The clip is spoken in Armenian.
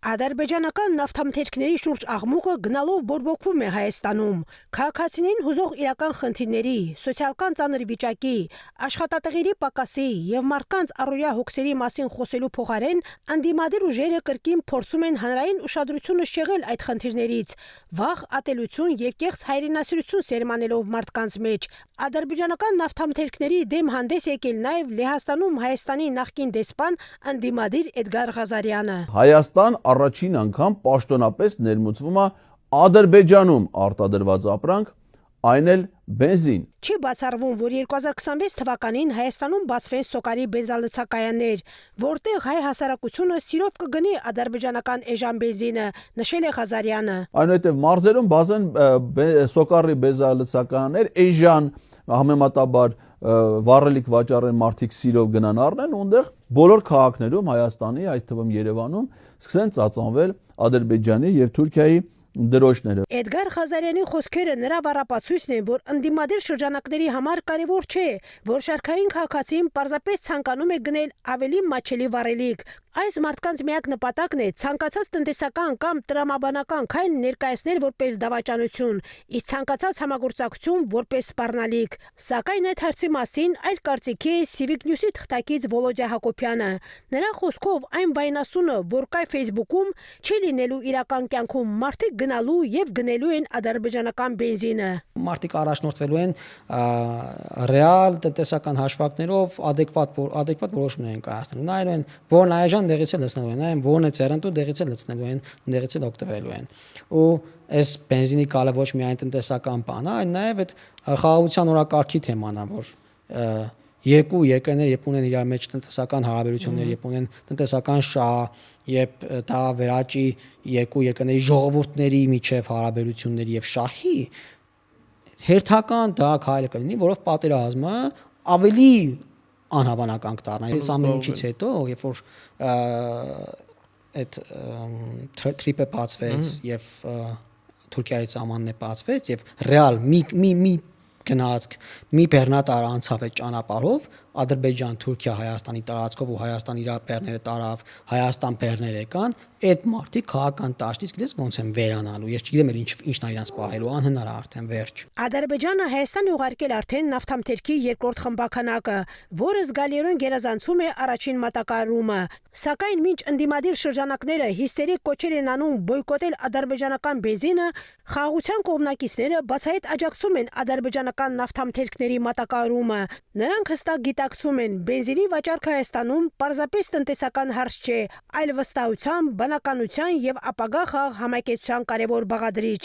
Ադրբեջանական նավթամթերքների շուրջ աղմուկը գնալով բորբոքվում է Հայաստանում։ Քաղաքացիներին հուզող իրական խնդիրների, սոցիալական ծանր վիճակի, աշխատատեղերի պակասի եւ մարդկանց առօրյա հոգսերի մասին խոսելու փոխարեն անդիմադիր ուժերը կրկին փորձում են հանրային ուշադրությունը շեղել այդ խնդիրներից, վախ, ատելություն եւ կեղծ հայրենասիրություն սերմանելով մարդկանց մեջ։ Ադրբեջանական նավթամթերքների դեմ հանդես եկել նաեւ Լեհաստանում Հայաստանի նախկին դեսպան անդիմադիր Էդգար Ղազարյանը։ Հայաստան առաջին անգամ պաշտոնապես ներմուծվում է Ադրբեջանում արտադրված ապրանք, այն էլ բենզին։ Չի բացառվում, որ 2026 թվականին Հայաստանում բացվեն սոկարի բենզալցակայաններ, որտեղ հայ հասարակությունը սիրով կգնի ադրբեջանական էժան բենզինը, նշել է Ղազարյանը։ Այնուհետև մարզերում բազեն սոկարի բենզալցակայաններ էժան համեմատաբար վառելիք վաճառեն մարդիկ սիրով գնան առնեն, ունդեղ բոլոր քաղաքներում Հայաստանի, այդ թվում Երևանում սկսեն ծածանվել Ադրբեջանի եւ Թուրքիայի դրոշները։ Էդգար Ղազարյանի խոսքերը նրա վառապացույցն են, որ ընդդիմադիր շրջանակների համար կարևոր չէ, որ շարքային քաղաքացին պարզապես ցանկանում է գնել ավելի մատչելի վառելիք։ Այս մարդկանց միակ նպատակն է ցանկացած տնտեսական կամ տրամաբանական քայլ ներկայացնել որպես դավաճանություն, իսկ ցանկացած համագործակցություն որպես սպառնալիք։ Սակայն այդ հարցի մասին այլ կարծիքի է Civic News-ի թղթակից Վոլոդյա Հակոբյանը։ Նրա խոսքով այն վայնասունը, որ կայ Facebook-ում, չի լինելու իրական կյանքում, մարդիկ գնալու եւ գնելու են ադրբեջանական բենզինը։ Մարդիկ առաջնորդվելու են ռեալ տնտեսական հաշվարկներով adekvat որոշումներ են կայացնելու։ Նայելու են, որն այժմ դեղից է լցնելու են, այն որն է ծերնդու դեղից է լցնելու են, դեղից է օգտվելու են։ Ու այս բենզինի կալը ոչ միայն տնտեսական բան է, այլ նաև այդ խաղաղության օրակարգի թեման է, որ երկու երկրներ երբ ունեն իրար մեջ տնտեսական հարաբերություններ, երբ ունեն տնտեսական շահ, երբ դա վերաճի երկու երկրների ժողովուրդների միջև հարաբերությունների եւ շահի հերթական դա քայլը կլինի, որով պատերազմը ավելի անհավանական կդառնա։ Այս ամեն ինչից հետո, երբ որ այդ թրիպը բացվեց եւ Թուրքիայից ամանն է բացվեց եւ ռեալ մի գնացք մի բեռնատար անցավ այդ ճանապարհով Ադրբեջան, Թուրքիա, Հայաստանի տարածքով ու Հայաստան իր բեռները տարավ, Հայաստան բեռներ եկան, այդ մարդիկ քաղաքական տաշտից գիտես ոնց են վերանալու։ Ես չգիտեմ ինչն է իրանց պահելու, անհնար է արդեն վերջ։ Ադրբեջանը Հայաստան ուղարկել արդեն նավթամթերքի երկրորդ խմբականակը, որը զգալիորեն գերազանցում է առաջին մատակարարումը։ Սակայն մինչ ընդդիմադիր շրջանակները հիստերիկ կոչեր են անում բոյկոտել ադրբեջանական բենզինը, խաղաղության կողմնակիցները բացահայտ աջակցում են ադրբեջանական նավթամթերքների մատակարարումը։ Նրանք հստակ գիտակցում են, բենզինի վաճառքը Հայաստանում պարզապես տնտեսական հարց չէ, այլ վստահության, բնականության եւ ապագա խաղաղ համակեցության կարևոր բաղադրիչ։